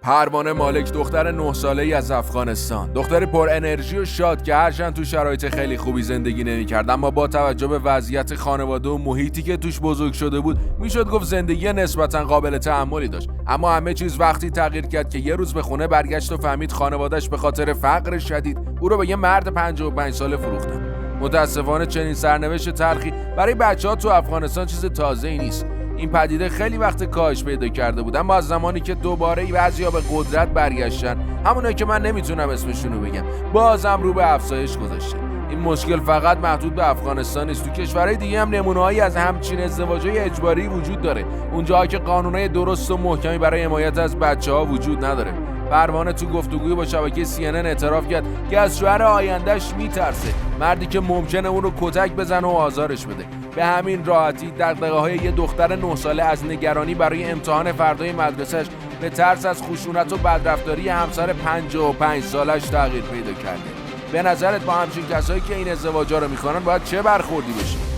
پروانه مالک دختر 9 ساله‌ای از افغانستان، دختری پر انرژی و شاد که هرچند تو شرایط خیلی خوبی زندگی نمی‌کرد، اما با توجه به وضعیت خانواده و محیطی که توش بزرگ شده بود میشد گفت زندگی نسبتاً قابل تحملی داشت. اما همه چیز وقتی تغییر کرد که یه روز به خونه برگشت و فهمید خانواده‌اش به خاطر فقر شدید او رو به یه مرد 55 ساله فروختن. متاسفانه چنین سرنوشت تلخی برای بچه‌ها تو افغانستان چیز تازه‌ای نیست. این پدیده خیلی وقت کاهش پیدا کرده بود، اما از زمانی که دوباره بعضیا به قدرت برگشتن، همونایی که من نمیتونم اسمشونو بگم، بازم رو به افزایش گذاشته. این مشکل فقط محدود به افغانستان نیست، تو کشورهای دیگه هم نمونه‌هایی از همچین ازدواج‌های اجباری وجود داره، اونجاها که قانونای درست و محکمی برای حمایت از بچه‌ها وجود نداره. پروانه تو گفتگوی با شبکه CNN اعتراف کرد که از شوهر آینده‌اش میترسه، مردی که ممکنه اون رو کتک بزنه و آزارش بده. به همین راحتی دغدغه‌های یه دختر 9 ساله از نگرانی برای امتحان فردای مدرسه‌اش به ترس از خشونت و بدرفتاری همسر 55 سالش تغییر پیدا کرده. به نظرت با همچین کسایی که این ازدواجا رو میکنن باید چه برخوردی بشه؟